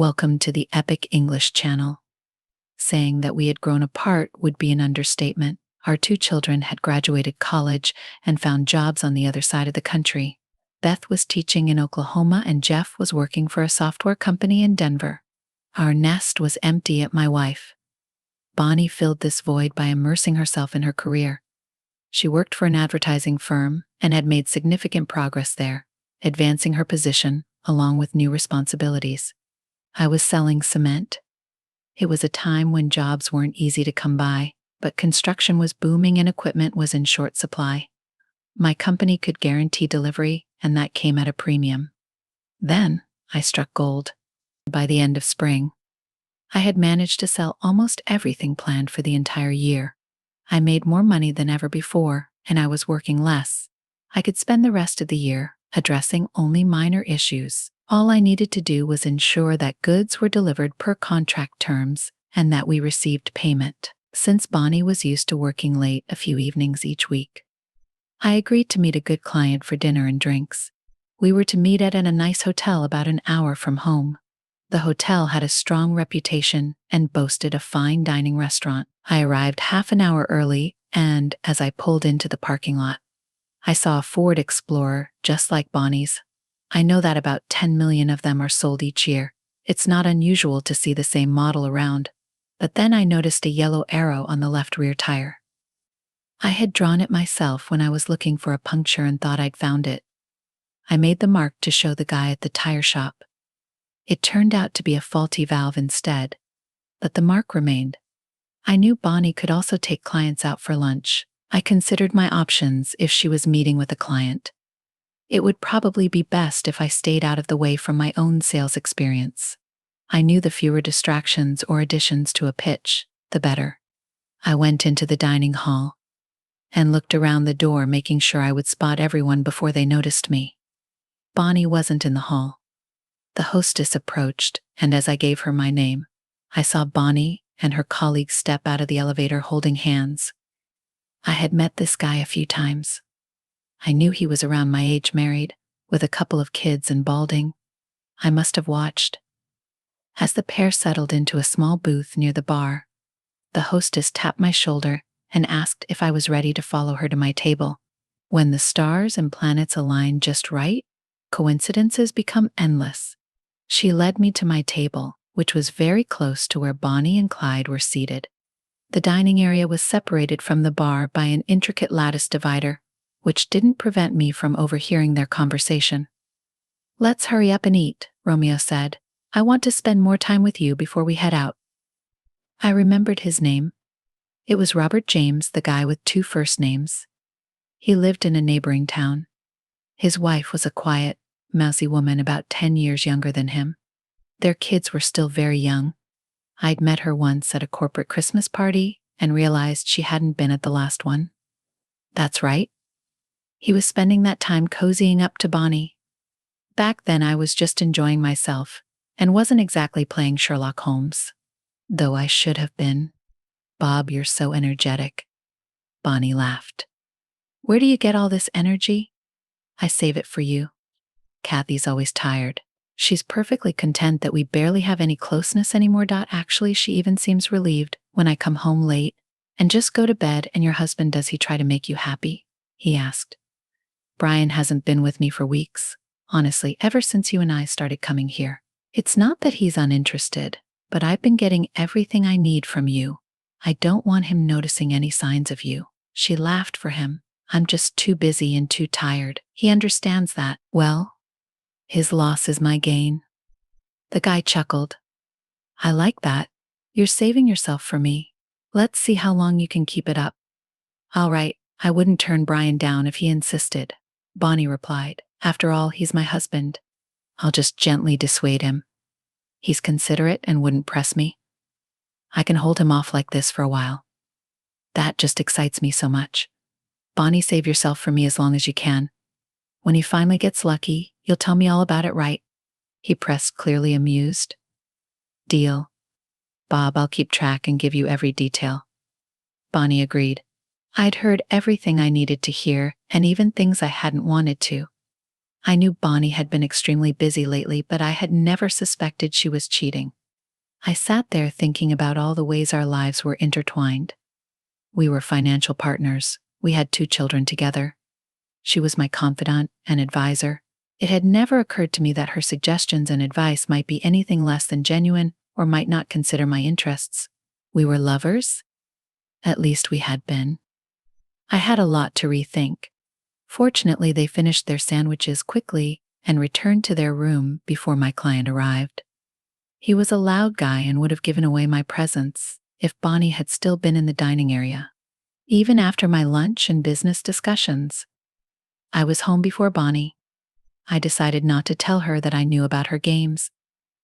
Welcome to the Epic English channel. Saying that we had grown apart would be an understatement. Our two children had graduated college and found jobs on the other side of the country. Beth was teaching in Oklahoma and Jeff was working for a software company in Denver. Our nest was empty at my wife. Bonnie filled this void by immersing herself in her career. She worked for an advertising firm and had made significant progress there, advancing her position along with new responsibilities. I was selling cement. It was a time when jobs weren't easy to come by, but construction was booming and equipment was in short supply. My company could guarantee delivery, and that came at a premium. Then, I struck gold. By the end of spring, I had managed to sell almost everything planned for the entire year. I made more money than ever before, and I was working less. I could spend the rest of the year addressing only minor issues. All I needed to do was ensure that goods were delivered per contract terms and that we received payment, since Bonnie was used to working late a few evenings each week. I agreed to meet a good client for dinner and drinks. We were to meet at a nice hotel about an hour from home. The hotel had a strong reputation and boasted a fine dining restaurant. I arrived half an hour early, and as I pulled into the parking lot, I saw a Ford Explorer just like Bonnie's. I know that about 10 million of them are sold each year. It's not unusual to see the same model around. But then I noticed a yellow arrow on the left rear tire. I had drawn it myself when I was looking for a puncture and thought I'd found it. I made the mark to show the guy at the tire shop. It turned out to be a faulty valve instead, but the mark remained. I knew Bonnie could also take clients out for lunch. I considered my options if she was meeting with a client. It would probably be best if I stayed out of the way from my own sales experience. I knew the fewer distractions or additions to a pitch, the better. I went into the dining hall and looked around the door, making sure I would spot everyone before they noticed me. Bonnie wasn't in the hall. The hostess approached, and as I gave her my name, I saw Bonnie and her colleague step out of the elevator holding hands. I had met this guy a few times. I knew he was around my age, married, with a couple of kids and balding. I must have watched. As the pair settled into a small booth near the bar, the hostess tapped my shoulder and asked if I was ready to follow her to my table. When the stars and planets align just right, coincidences become endless. She led me to my table, which was very close to where Bonnie and Clyde were seated. The dining area was separated from the bar by an intricate lattice divider, which didn't prevent me from overhearing their conversation. "Let's hurry up and eat," Romeo said. "I want to spend more time with you before we head out." I remembered his name. It was Robert James, the guy with two first names. He lived in a neighboring town. His wife was a quiet, mousy woman about 10 years younger than him. Their kids were still very young. I'd met her once at a corporate Christmas party and realized she hadn't been at the last one. That's right. He was spending that time cozying up to Bonnie. Back then I was just enjoying myself and wasn't exactly playing Sherlock Holmes. Though I should have been. "Bob, you're so energetic." Bonnie laughed. "Where do you get all this energy?" "I save it for you. Kathy's always tired. She's perfectly content that we barely have any closeness anymore. Actually, she even seems relieved when I come home late and just go to bed. And your husband, does he try to make you happy?" he asked. "Brian hasn't been with me for weeks. Honestly, ever since you and I started coming here. It's not that he's uninterested, but I've been getting everything I need from you. I don't want him noticing any signs of you." She laughed for him. "I'm just too busy and too tired. He understands that. Well, his loss is my gain." The guy chuckled. "I like that. You're saving yourself for me. Let's see how long you can keep it up." "All right, I wouldn't turn Brian down if he insisted," Bonnie replied. "After all, he's my husband. I'll just gently dissuade him. He's considerate and wouldn't press me. I can hold him off like this for a while. That just excites me so much. Bonnie, save yourself for me as long as you can. When he finally gets lucky, you'll tell me all about it, right?" He pressed, clearly amused. "Deal. Bob, I'll keep track and give you every detail." Bonnie agreed. I'd heard everything I needed to hear, and even things I hadn't wanted to. I knew Bonnie had been extremely busy lately, but I had never suspected she was cheating. I sat there thinking about all the ways our lives were intertwined. We were financial partners. We had 2 children together. She was my confidant and advisor. It had never occurred to me that her suggestions and advice might be anything less than genuine or might not consider my interests. We were lovers? At least we had been. I had a lot to rethink. Fortunately, they finished their sandwiches quickly and returned to their room before my client arrived. He was a loud guy and would have given away my presence if Bonnie had still been in the dining area. Even after my lunch and business discussions, I was home before Bonnie. I decided not to tell her that I knew about her games.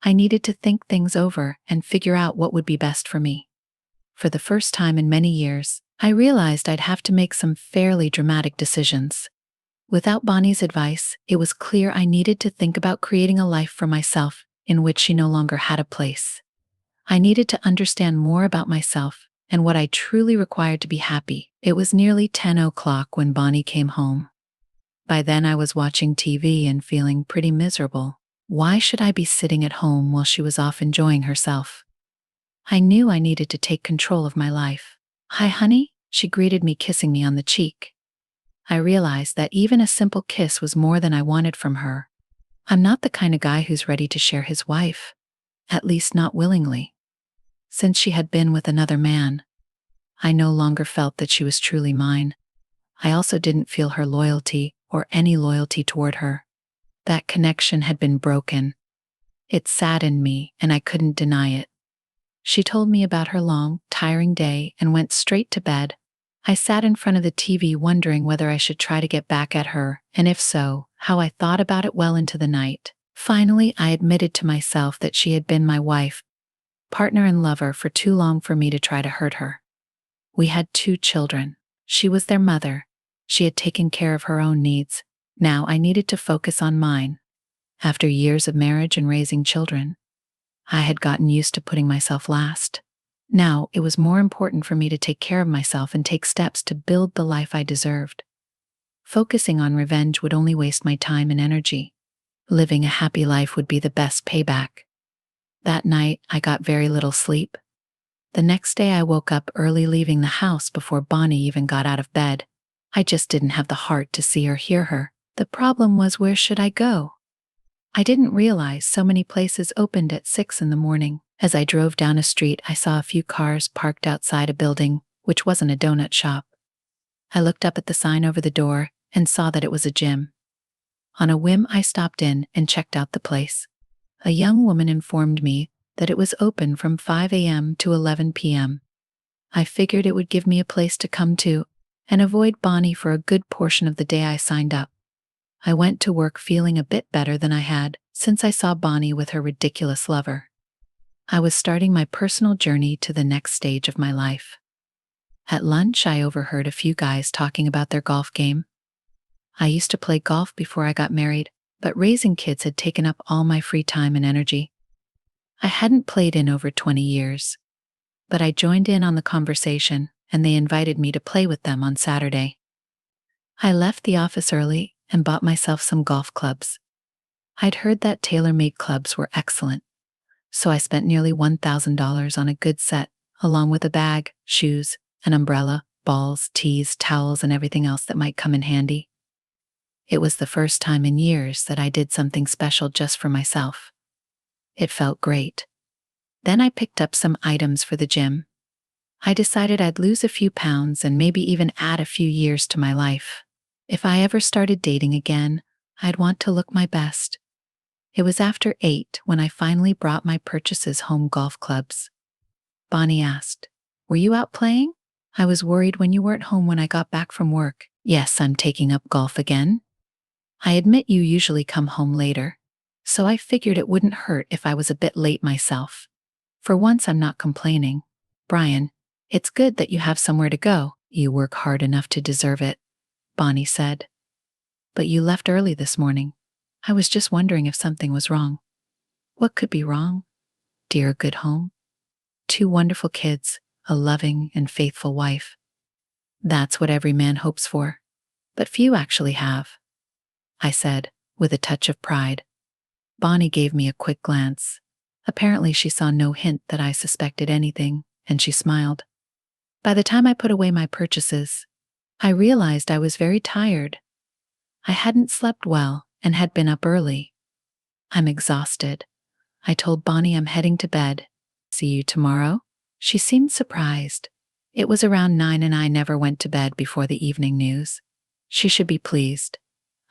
I needed to think things over and figure out what would be best for me. For the first time in many years, I realized I'd have to make some fairly dramatic decisions. Without Bonnie's advice, it was clear I needed to think about creating a life for myself in which she no longer had a place. I needed to understand more about myself and what I truly required to be happy. It was nearly 10 o'clock when Bonnie came home. By then I was watching TV and feeling pretty miserable. Why should I be sitting at home while she was off enjoying herself? I knew I needed to take control of my life. "Hi, honey," she greeted me, kissing me on the cheek. I realized that even a simple kiss was more than I wanted from her. I'm not the kind of guy who's ready to share his wife, at least not willingly. Since she had been with another man, I no longer felt that she was truly mine. I also didn't feel her loyalty or any loyalty toward her. That connection had been broken. It saddened me, and I couldn't deny it. She told me about her long, tiring day and went straight to bed. I sat in front of the TV wondering whether I should try to get back at her, and if so, how. I thought about it well into the night. Finally, I admitted to myself that she had been my wife, partner and lover for too long for me to try to hurt her. We had 2 children. She was their mother. She had taken care of her own needs. Now I needed to focus on mine. After years of marriage and raising children, I had gotten used to putting myself last. Now it was more important for me to take care of myself and take steps to build the life I deserved. Focusing on revenge would only waste my time and energy. Living a happy life would be the best payback. That night, I got very little sleep. The next day I woke up early, leaving the house before Bonnie even got out of bed. I just didn't have the heart to see or hear her. The problem was, where should I go? I didn't realize so many places opened at 6 in the morning. As I drove down a street, I saw a few cars parked outside a building, which wasn't a donut shop. I looked up at the sign over the door and saw that it was a gym. On a whim, I stopped in and checked out the place. A young woman informed me that it was open from 5 a.m. to 11 p.m. I figured it would give me a place to come to and avoid Bonnie for a good portion of the day I signed up. I went to work feeling a bit better than I had since I saw Bonnie with her ridiculous lover. I was starting my personal journey to the next stage of my life. At lunch, I overheard a few guys talking about their golf game. I used to play golf before I got married, but raising kids had taken up all my free time and energy. I hadn't played in over 20 years, but I joined in on the conversation, and they invited me to play with them on Saturday. I left the office early and bought myself some golf clubs. I'd heard that tailor-made clubs were excellent, so I spent nearly $1,000 on a good set, along with a bag, shoes, an umbrella, balls, tees, towels, and everything else that might come in handy. It was the first time in years that I did something special just for myself. It felt great. Then I picked up some items for the gym. I decided I'd lose a few pounds and maybe even add a few years to my life. If I ever started dating again, I'd want to look my best. It was after 8 when I finally brought my purchases home. Golf clubs. Bonnie asked, "Were you out playing? I was worried when you weren't home when I got back from work." "Yes, I'm taking up golf again. I admit you usually come home later, so I figured it wouldn't hurt if I was a bit late myself. For once, I'm not complaining. Brian, it's good that you have somewhere to go. You work hard enough to deserve it," Bonnie said. "But you left early this morning. I was just wondering if something was wrong." "What could be wrong? Dear good home. 2 wonderful kids, a loving and faithful wife. That's what every man hopes for, but few actually have," I said, with a touch of pride. Bonnie gave me a quick glance. Apparently, she saw no hint that I suspected anything, and she smiled. By the time I put away my purchases, I realized I was very tired. I hadn't slept well and had been up early. I'm exhausted. I told Bonnie I'm heading to bed. See you tomorrow? She seemed surprised. It was around 9 and I never went to bed before the evening news. She should be pleased.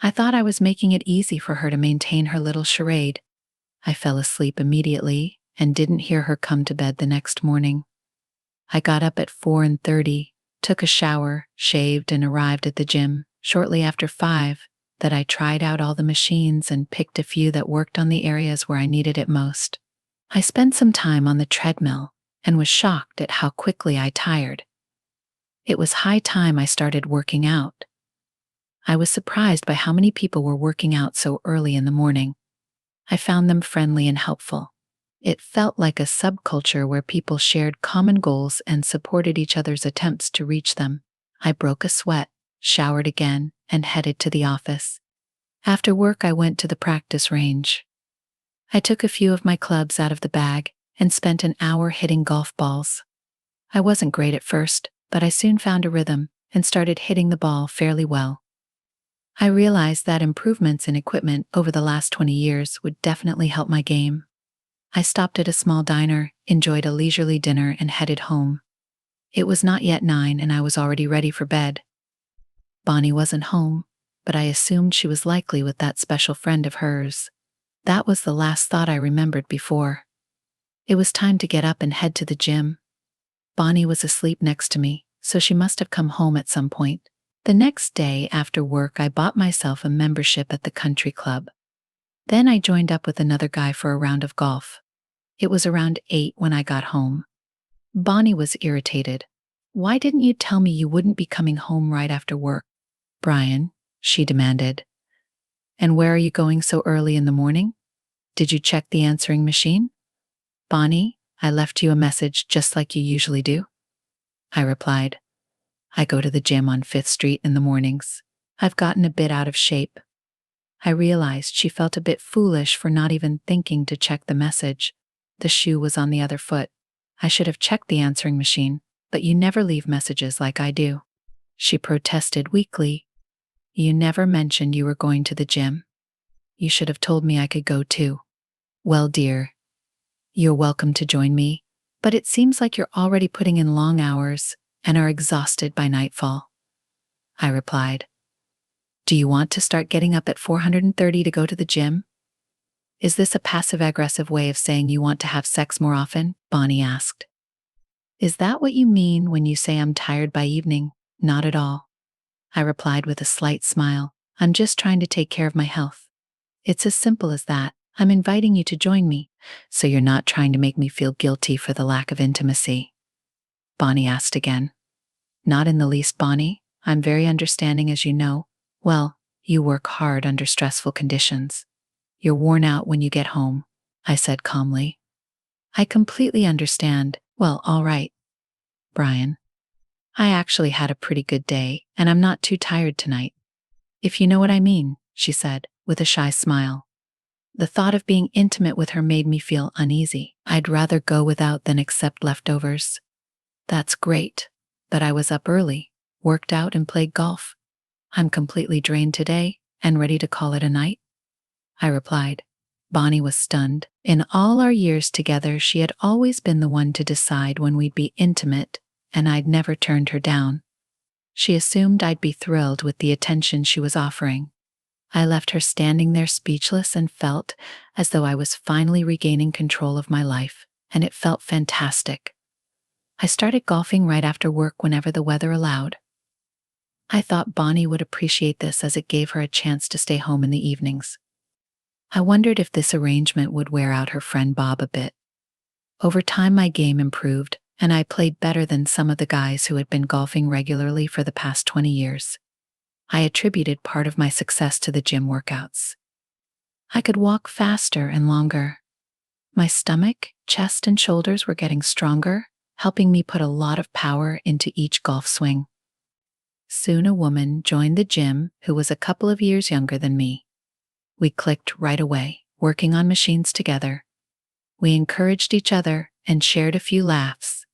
I thought I was making it easy for her to maintain her little charade. I fell asleep immediately and didn't hear her come to bed the next morning. I got up at 4:30, took a shower, shaved, and arrived at the gym. Shortly after 5, that I tried out all the machines and picked a few that worked on the areas where I needed it most. I spent some time on the treadmill and was shocked at how quickly I tired. It was high time I started working out. I was surprised by how many people were working out so early in the morning. I found them friendly and helpful. It felt like a subculture where people shared common goals and supported each other's attempts to reach them. I broke a sweat, showered again, and headed to the office. After work, I went to the practice range. I took a few of my clubs out of the bag and spent an hour hitting golf balls. I wasn't great at first, but I soon found a rhythm and started hitting the ball fairly well. I realized that improvements in equipment over the last 20 years would definitely help my game. I stopped at a small diner, enjoyed a leisurely dinner, and headed home. It was not yet 9 and I was already ready for bed. Bonnie wasn't home, but I assumed she was likely with that special friend of hers. That was the last thought I remembered before. It was time to get up and head to the gym. Bonnie was asleep next to me, so she must have come home at some point. The next day after work, I bought myself a membership at the country club. Then I joined up with another guy for a round of golf. It was around 8 when I got home. Bonnie was irritated. "Why didn't you tell me you wouldn't be coming home right after work, Brian?" she demanded. "And where are you going so early in the morning? Did you check the answering machine?" "Bonnie, I left you a message just like you usually do," I replied. "I go to the gym on 5th Street in the mornings. I've gotten a bit out of shape." I realized she felt a bit foolish for not even thinking to check the message. The shoe was on the other foot. I should have checked the answering machine, but you never leave messages like I do. She protested weakly. "You never mentioned you were going to the gym. You should have told me I could go too." "Well, dear, you're welcome to join me, but it seems like you're already putting in long hours and are exhausted by nightfall," I replied. "Do you want to start getting up at 4:30 to go to the gym? Is this a passive-aggressive way of saying you want to have sex more often?" Bonnie asked. "Is that what you mean when you say I'm tired by evening?" "Not at all," I replied with a slight smile. "I'm just trying to take care of my health. It's as simple as that. I'm inviting you to join me, so you're not trying to make me feel guilty for the lack of intimacy?" Bonnie asked again. "Not in the least, Bonnie. I'm very understanding, as you know. Well, you work hard under stressful conditions. You're worn out when you get home," I said calmly. "I completely understand. Well, all right, Brian. I actually had a pretty good day, and I'm not too tired tonight, if you know what I mean," she said, with a shy smile. The thought of being intimate with her made me feel uneasy. I'd rather go without than accept leftovers. "That's great, but I was up early, worked out, and played golf. I'm completely drained today and ready to call it a night," I replied. Bonnie was stunned. In all our years together, she had always been the one to decide when we'd be intimate, and I'd never turned her down. She assumed I'd be thrilled with the attention she was offering. I left her standing there speechless and felt as though I was finally regaining control of my life, and it felt fantastic. I started golfing right after work whenever the weather allowed. I thought Bonnie would appreciate this as it gave her a chance to stay home in the evenings. I wondered if this arrangement would wear out her friend Bob a bit. Over time, my game improved, and I played better than some of the guys who had been golfing regularly for the past 20 years. I attributed part of my success to the gym workouts. I could walk faster and longer. My stomach, chest, and shoulders were getting stronger, helping me put a lot of power into each golf swing. Soon a woman joined the gym who was a couple of years younger than me. We clicked right away, working on machines together. We encouraged each other and shared a few laughs.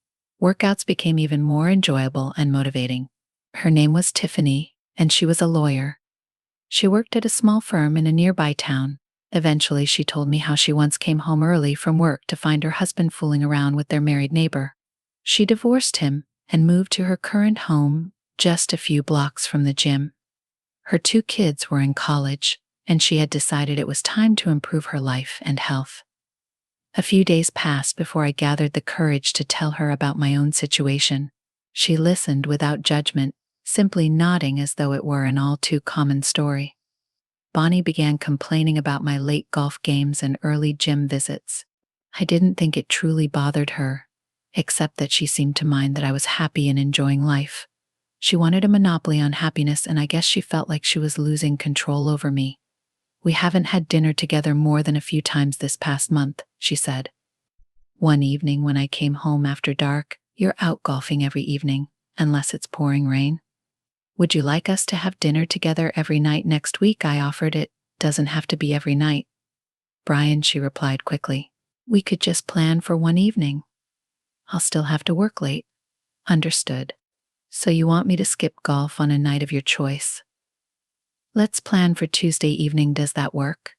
Workouts became even more enjoyable and motivating. Her name was Tiffany, and she was a lawyer. She worked at a small firm in a nearby town. Eventually, she told me how she once came home early from work to find her husband fooling around with their married neighbor. She divorced him and moved to her current home just a few blocks from the gym. Her 2 kids were in college, and she had decided it was time to improve her life and health. A few days passed before I gathered the courage to tell her about my own situation. She listened without judgment, simply nodding as though it were an all too common story. Bonnie began complaining about my late golf games and early gym visits. I didn't think it truly bothered her, except that she seemed to mind that I was happy and enjoying life. She wanted a monopoly on happiness, and I guess she felt like she was losing control over me. "We haven't had dinner together more than a few times this past month," she said. "One evening when I came home after dark, you're out golfing every evening, unless it's pouring rain. Would you like us to have dinner together every night next week?" I offered. "It doesn't have to be every night." "Brian," she replied quickly, "we could just plan for one evening." "I'll still have to work late." "Understood. So you want me to skip golf on a night of your choice?" "Let's plan for Tuesday evening. Does that work?"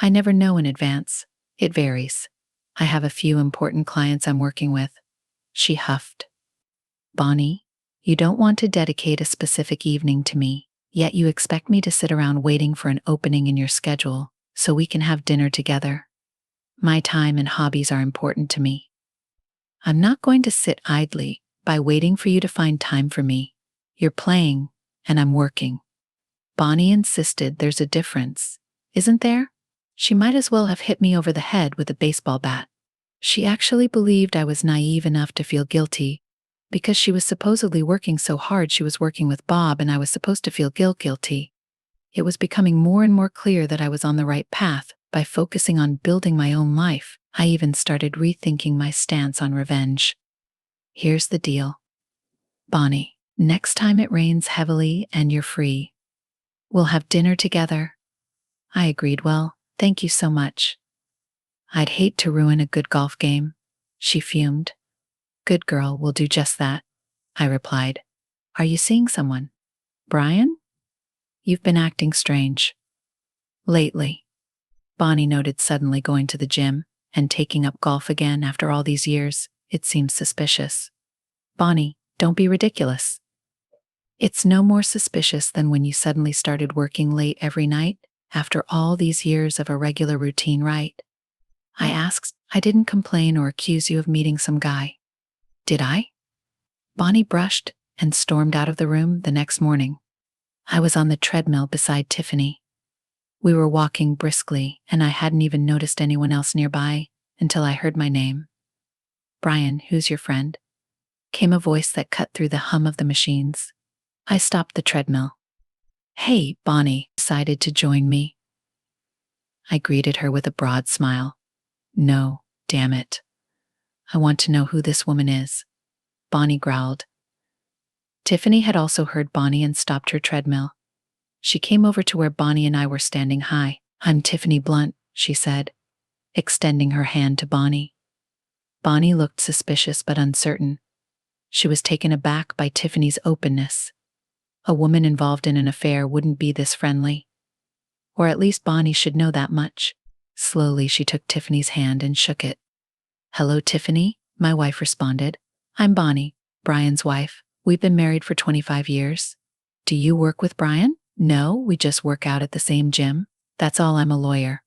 "I never know in advance. It varies. I have a few important clients I'm working with." She huffed. "Bonnie, you don't want to dedicate a specific evening to me, yet you expect me to sit around waiting for an opening in your schedule so we can have dinner together. My time and hobbies are important to me. I'm not going to sit idly by waiting for you to find time for me. You're playing, and I'm working." Bonnie insisted. "There's a difference, isn't there?" She might as well have hit me over the head with a baseball bat. She actually believed I was naive enough to feel guilty. Because she was supposedly working so hard, she was working with Bob, and I was supposed to feel guilty. It was becoming more and more clear that I was on the right path. By focusing on building my own life, I even started rethinking my stance on revenge. "Here's the deal, Bonnie. Next time it rains heavily and you're free, we'll have dinner together." I agreed. "Well, thank you so much. I'd hate to ruin a good golf game." She fumed. "Good girl, we'll do just that," I replied. "Are you seeing someone?" "Brian? You've been acting strange lately." Bonnie noted, suddenly going to the gym and taking up golf again after all these years. It seems suspicious. "Bonnie, don't be ridiculous. It's no more suspicious than when you suddenly started working late every night after all these years of a regular routine, right?" I asked. "I didn't complain or accuse you of meeting some guy, did I?" Bonnie brushed and stormed out of the room. The next morning, I was on the treadmill beside Tiffany. We were walking briskly, and I hadn't even noticed anyone else nearby until I heard my name. "Brian, who's your friend?" came a voice that cut through the hum of the machines. I stopped the treadmill. "Hey, Bonnie decided to join me." I greeted her with a broad smile. "No, damn it. I want to know who this woman is," Bonnie growled. Tiffany had also heard Bonnie and stopped her treadmill. She came over to where Bonnie and I were standing. "Hi, I'm Tiffany Blunt," she said, extending her hand to Bonnie. Bonnie looked suspicious but uncertain. She was taken aback by Tiffany's openness. A woman involved in an affair wouldn't be this friendly. Or at least Bonnie should know that much. Slowly, she took Tiffany's hand and shook it. "Hello, Tiffany," my wife responded. "I'm Bonnie, Brian's wife. We've been married for 25 years. Do you work with Brian?" "No, we just work out at the same gym. That's all. I'm a lawyer."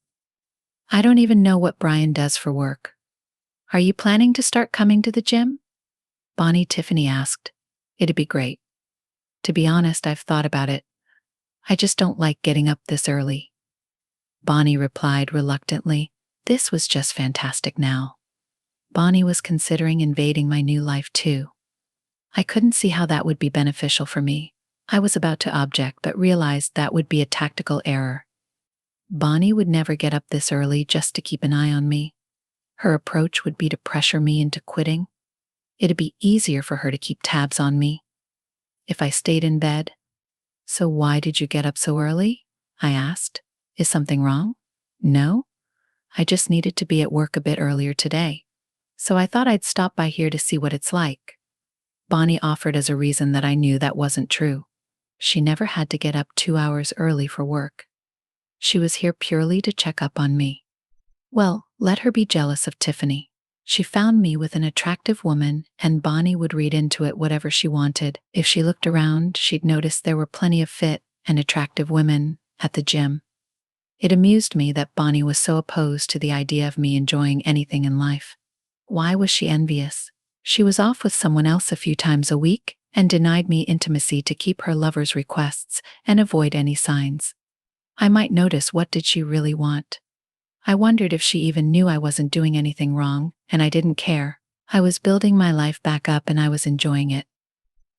"I don't even know what Brian does for work. Are you planning to start coming to the gym?" Bonnie, Tiffany asked. "It'd be great. To be honest, I've thought about it. I just don't like getting up this early." Bonnie replied reluctantly. This was just fantastic now. Bonnie was considering invading my new life too. I couldn't see how that would be beneficial for me. I was about to object but realized that would be a tactical error. Bonnie would never get up this early just to keep an eye on me. Her approach would be to pressure me into quitting. It'd be easier for her to keep tabs on me if I stayed in bed. "So why did you get up so early?" I asked. Is something wrong? No, I just needed to be at work a bit earlier today. So I thought I'd stop by here to see what it's like. Bonnie offered as a reason that I knew that wasn't true. She never had to get up 2 hours early for work. She was here purely to check up on me. Well, let her be jealous of Tiffany. She found me with an attractive woman, and Bonnie would read into it whatever she wanted. If she looked around, she'd notice there were plenty of fit and attractive women at the gym. It amused me that Bonnie was so opposed to the idea of me enjoying anything in life. Why was she envious? She was off with someone else a few times a week and denied me intimacy to keep her lover's requests and avoid any signs. I might notice what did she really want. I wondered if she even knew I wasn't doing anything wrong, and I didn't care. I was building my life back up and I was enjoying it.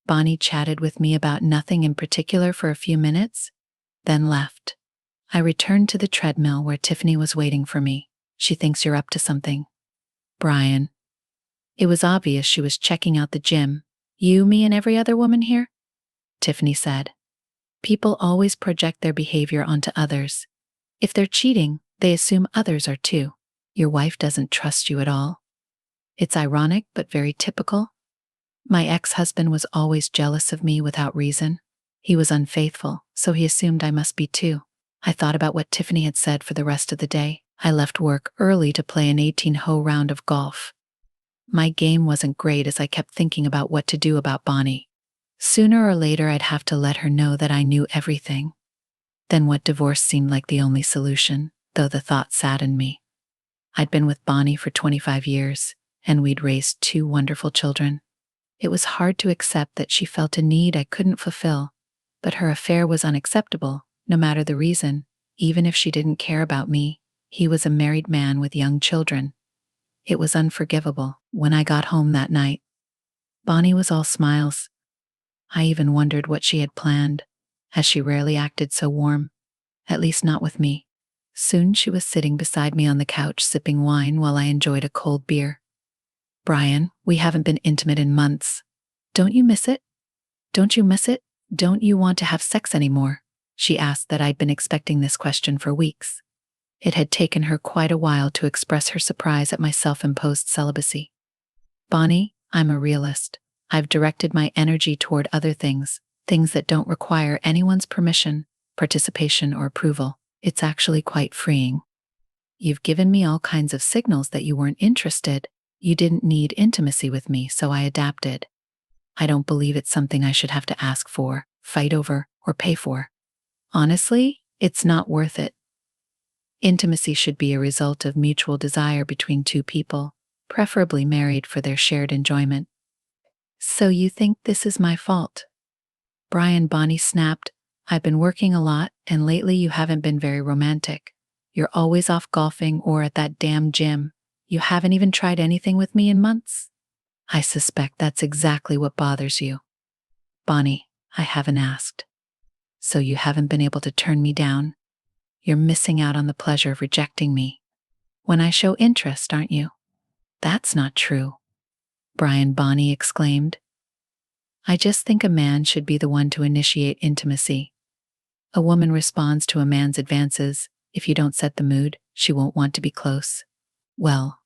Bonnie chatted with me about nothing in particular for a few minutes, then left. I returned to the treadmill where Tiffany was waiting for me. She thinks you're up to something. Brian. It was obvious she was checking out the gym. You, me, and every other woman here? Tiffany said. People always project their behavior onto others. If they're cheating, they assume others are too. Your wife doesn't trust you at all. It's ironic, but very typical. My ex-husband was always jealous of me without reason. He was unfaithful, so he assumed I must be too. I thought about what Tiffany had said for the rest of the day. I left work early to play an 18-hole round of golf. My game wasn't great as I kept thinking about what to do about Bonnie. Sooner or later I'd have to let her know that I knew everything. Then what divorce seemed like the only solution, though the thought saddened me. I'd been with Bonnie for 25 years, and we'd raised 2 wonderful children. It was hard to accept that she felt a need I couldn't fulfill, but her affair was unacceptable, no matter the reason. Even if she didn't care about me, he was a married man with young children. It was unforgivable. When I got home that night, Bonnie was all smiles. I even wondered what she had planned, as she rarely acted so warm, at least not with me. Soon she was sitting beside me on the couch sipping wine while I enjoyed a cold beer. Brian, we haven't been intimate in months. Don't you miss it? Don't you miss it? Don't you want to have sex anymore? She asked that I'd been expecting this question for weeks. It had taken her quite a while to express her surprise at my self-imposed celibacy. Bonnie, I'm a realist. I've directed my energy toward other things, things that don't require anyone's permission, participation, or approval. It's actually quite freeing. You've given me all kinds of signals that you weren't interested. You didn't need intimacy with me, so I adapted. I don't believe it's something I should have to ask for, fight over, or pay for. Honestly, it's not worth it. Intimacy should be a result of mutual desire between 2 people, preferably married for their shared enjoyment. So you think this is my fault? Brian, Bonnie snapped. I've been working a lot, and lately you haven't been very romantic. You're always off golfing or at that damn gym. You haven't even tried anything with me in months? I suspect that's exactly what bothers you. Bonnie, I haven't asked. So you haven't been able to turn me down? You're missing out on the pleasure of rejecting me. When I show interest, aren't you? That's not true. Brian, Bonnie exclaimed. I just think a man should be the one to initiate intimacy. A woman responds to a man's advances. If you don't set the mood, she won't want to be close. Well,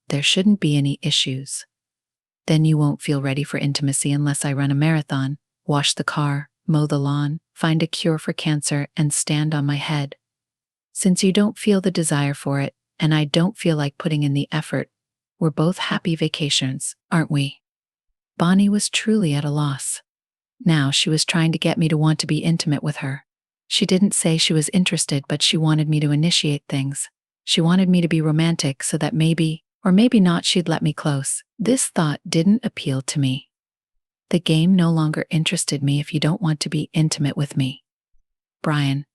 there shouldn't be any issues. Then you won't feel ready for intimacy unless I run a marathon, wash the car, mow the lawn, find a cure for cancer, and stand on my head. Since you don't feel the desire for it, and I don't feel like putting in the effort, we're both happy vacations, aren't we? Bonnie was truly at a loss. Now she was trying to get me to want to be intimate with her. She didn't say she was interested, but she wanted me to initiate things. She wanted me to be romantic so that maybe, or maybe not, she'd let me close. This thought didn't appeal to me. The game no longer interested me if you don't want to be intimate with me. Brian,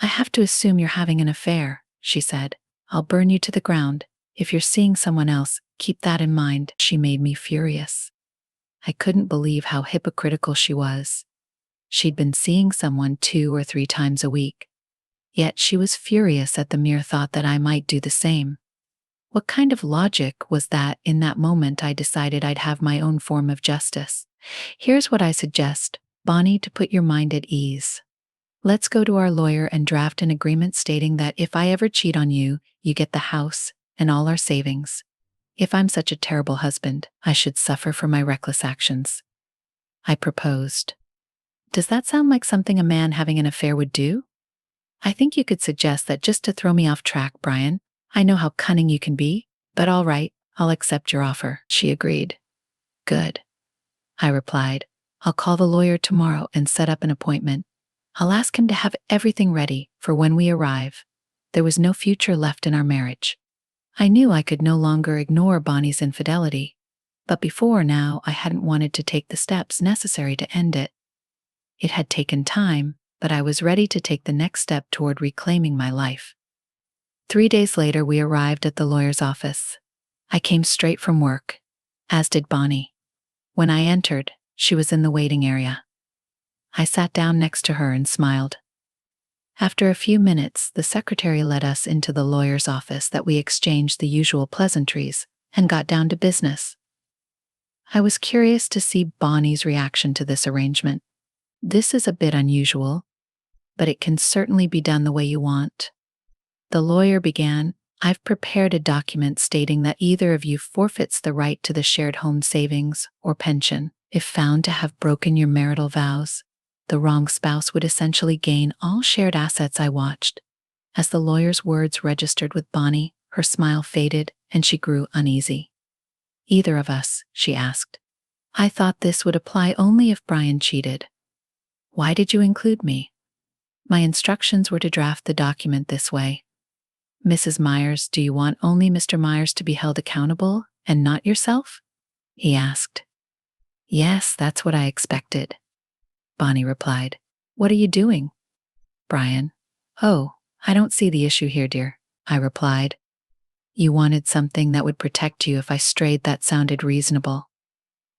I have to assume you're having an affair, she said. I'll burn you to the ground. If you're seeing someone else, keep that in mind. She made me furious. I couldn't believe how hypocritical she was. She'd been seeing someone 2 or 3 times a week. Yet she was furious at the mere thought that I might do the same. What kind of logic was that? In that moment I decided I'd have my own form of justice. Here's what I suggest, Bonnie, to put your mind at ease. Let's go to our lawyer and draft an agreement stating that if I ever cheat on you, you get the house and all our savings. If I'm such a terrible husband, I should suffer for my reckless actions. I proposed. Does that sound like something a man having an affair would do? I think you could suggest that just to throw me off track, Brian. I know how cunning you can be, but all right, I'll accept your offer. She agreed. Good. I replied. I'll call the lawyer tomorrow and set up an appointment. I'll ask him to have everything ready for when we arrive. There was no future left in our marriage. I knew I could no longer ignore Bonnie's infidelity, but before now I hadn't wanted to take the steps necessary to end it. It had taken time, but I was ready to take the next step toward reclaiming my life. 3 days later, we arrived at the lawyer's office. I came straight from work, as did Bonnie. When I entered, she was in the waiting area. I sat down next to her and smiled. After a few minutes, the secretary led us into the lawyer's office that we exchanged the usual pleasantries and got down to business. I was curious to see Bonnie's reaction to this arrangement. This is a bit unusual, but it can certainly be done the way you want. The lawyer began, I've prepared a document stating that either of you forfeits the right to the shared home savings or pension. If found to have broken your marital vows, the wrong spouse would essentially gain all shared assets. I watched. As the lawyer's words registered with Bonnie, her smile faded and she grew uneasy. Either of us, she asked. I thought this would apply only if Brian cheated. Why did you include me? My instructions were to draft the document this way. Mrs. Myers, do you want only Mr. Myers to be held accountable and not yourself? He asked. Yes, that's what I expected. Bonnie replied. What are you doing? Brian. Oh, I don't see the issue here, dear, I replied. You wanted something that would protect you if I strayed. That sounded reasonable.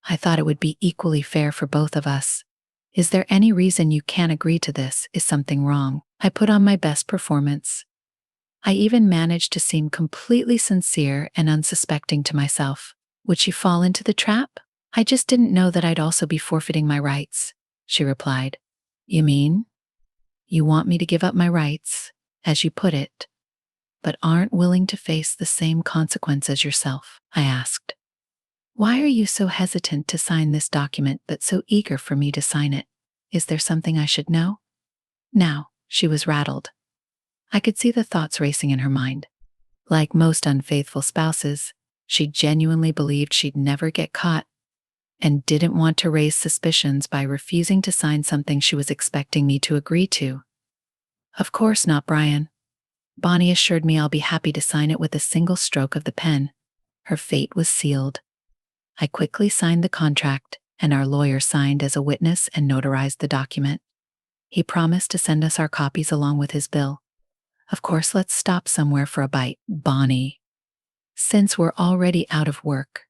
I thought it would be equally fair for both of us. Is there any reason you can't agree to this? Is something wrong? I put on my best performance. I even managed to seem completely sincere and unsuspecting to myself. Would she fall into the trap? I just didn't know that I'd also be forfeiting my rights, she replied. You mean? You want me to give up my rights, as you put it, but aren't willing to face the same consequence as yourself? I asked. Why are you so hesitant to sign this document but so eager for me to sign it? Is there something I should know? Now, she was rattled. I could see the thoughts racing in her mind. Like most unfaithful spouses, she genuinely believed she'd never get caught and didn't want to raise suspicions by refusing to sign something she was expecting me to agree to. Of course not, Brian. Bonnie assured me I'll be happy to sign it with a single stroke of the pen. Her fate was sealed. I quickly signed the contract, and our lawyer signed as a witness and notarized the document. He promised to send us our copies along with his bill. Of course, let's stop somewhere for a bite, Bonnie. Since we're already out of work,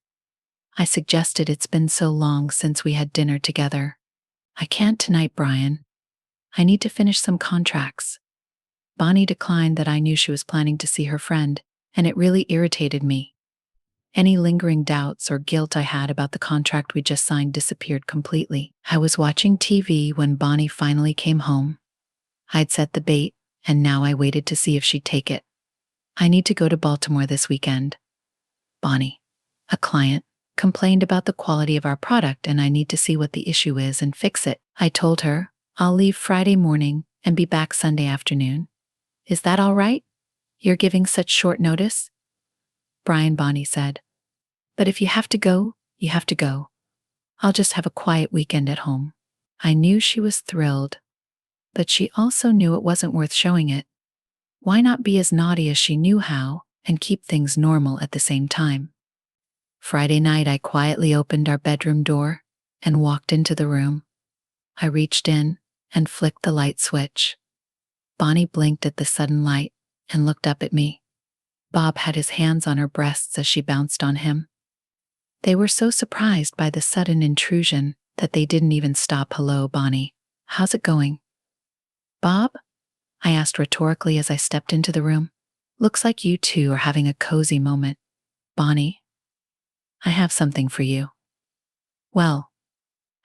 I suggested. It's been so long since we had dinner together. I can't tonight, Brian. I need to finish some contracts. Bonnie declined. That I knew she was planning to see her friend, and it really irritated me. Any lingering doubts or guilt I had about the contract we just signed disappeared completely. I was watching TV when Bonnie finally came home. I'd set the bait, and now I waited to see if she'd take it. I need to go to Baltimore this weekend. Bonnie, a client, complained about the quality of our product and I need to see what the issue is and fix it. I told her, I'll leave Friday morning and be back Sunday afternoon. Is that all right? You're giving such short notice? Brian, Bonnie said. But if you have to go, you have to go. I'll just have a quiet weekend at home. I knew she was thrilled, but she also knew it wasn't worth showing it. Why not be as naughty as she knew how and keep things normal at the same time? Friday night, I quietly opened our bedroom door and walked into the room. I reached in and flicked the light switch. Bonnie blinked at the sudden light and looked up at me. Bob had his hands on her breasts as she bounced on him. They were so surprised by the sudden intrusion that they didn't even stop. Hello, Bonnie. How's it going? Bob? I asked rhetorically as I stepped into the room. Looks like you two are having a cozy moment. Bonnie, I have something for you. Well,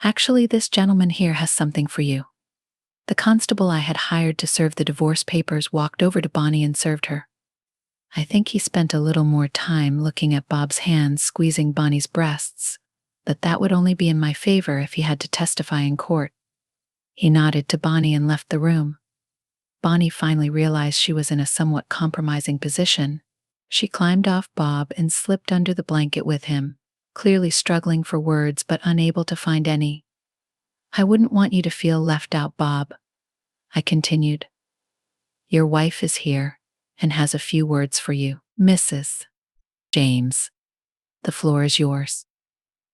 actually, this gentleman here has something for you. The constable I had hired to serve the divorce papers walked over to Bonnie and served her. I think he spent a little more time looking at Bob's hands squeezing Bonnie's breasts, but that would only be in my favor if he had to testify in court. He nodded to Bonnie and left the room. Bonnie finally realized she was in a somewhat compromising position. She climbed off Bob and slipped under the blanket with him, clearly struggling for words but unable to find any. "I wouldn't want you to feel left out, Bob," I continued. "Your wife is here and has a few words for you, Mrs. James. The floor is yours,"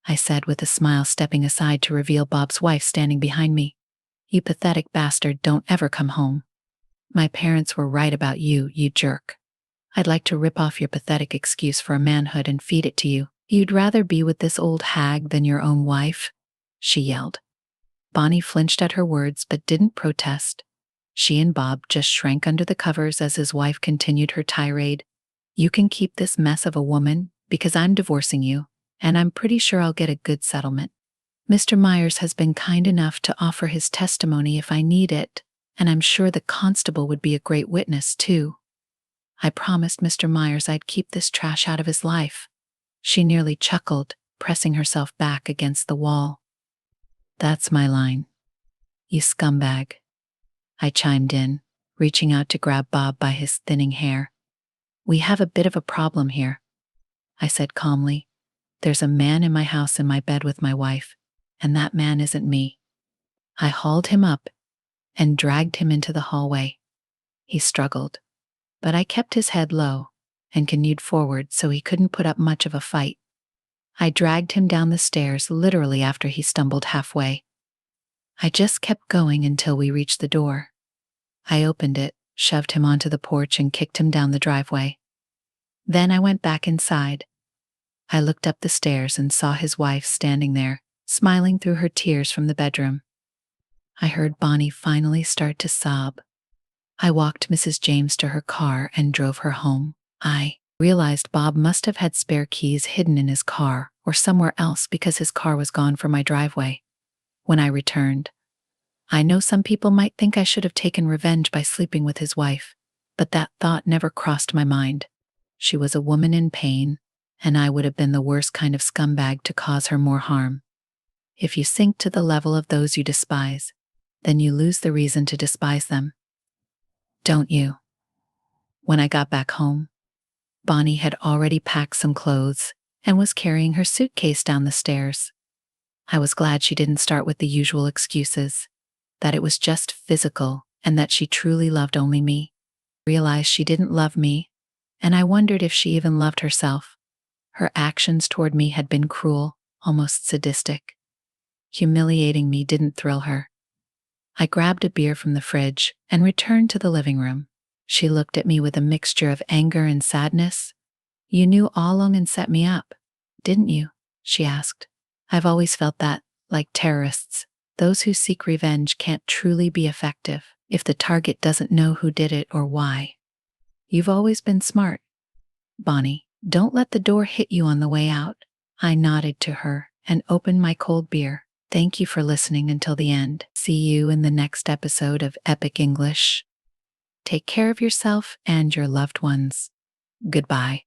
I said with a smile, stepping aside to reveal Bob's wife standing behind me. "You pathetic bastard, don't ever come home. My parents were right about you, you jerk. I'd like to rip off your pathetic excuse for a manhood and feed it to you. You'd rather be with this old hag than your own wife?" she yelled. Bonnie flinched at her words but didn't protest. She and Bob just shrank under the covers as his wife continued her tirade. "You can keep this mess of a woman because I'm divorcing you, and I'm pretty sure I'll get a good settlement. Mr. Myers has been kind enough to offer his testimony if I need it, and I'm sure the constable would be a great witness too. I promised Mr. Myers I'd keep this trash out of his life." She nearly chuckled, pressing herself back against the wall. "That's my line, you scumbag," I chimed in, reaching out to grab Bob by his thinning hair. "We have a bit of a problem here," I said calmly. "There's a man in my house in my bed with my wife, and that man isn't me." I hauled him up and dragged him into the hallway. He struggled, but I kept his head low and continued forward so he couldn't put up much of a fight. I dragged him down the stairs literally after he stumbled halfway. I just kept going until we reached the door. I opened it, shoved him onto the porch, and kicked him down the driveway. Then I went back inside. I looked up the stairs and saw his wife standing there, smiling through her tears from the bedroom. I heard Bonnie finally start to sob. I walked Mrs. James to her car and drove her home. I realized Bob must have had spare keys hidden in his car or somewhere else because his car was gone from my driveway. When I returned, I know some people might think I should have taken revenge by sleeping with his wife, but that thought never crossed my mind. She was a woman in pain, and I would have been the worst kind of scumbag to cause her more harm. If you sink to the level of those you despise, then you lose the reason to despise them. Don't you? When I got back home, Bonnie had already packed some clothes and was carrying her suitcase down the stairs. I was glad she didn't start with the usual excuses, that it was just physical and that she truly loved only me. I realized she didn't love me, and I wondered if she even loved herself. Her actions toward me had been cruel, almost sadistic. Humiliating me didn't thrill her. I grabbed a beer from the fridge and returned to the living room. She looked at me with a mixture of anger and sadness. "You knew all along and set me up, didn't you?" she asked. "I've always felt that, like terrorists, those who seek revenge can't truly be effective if the target doesn't know who did it or why. You've always been smart, Bonnie. Don't let the door hit you on the way out." I nodded to her and opened my cold beer. Thank you for listening until the end. See you in the next episode of Epic English. Take care of yourself and your loved ones. Goodbye.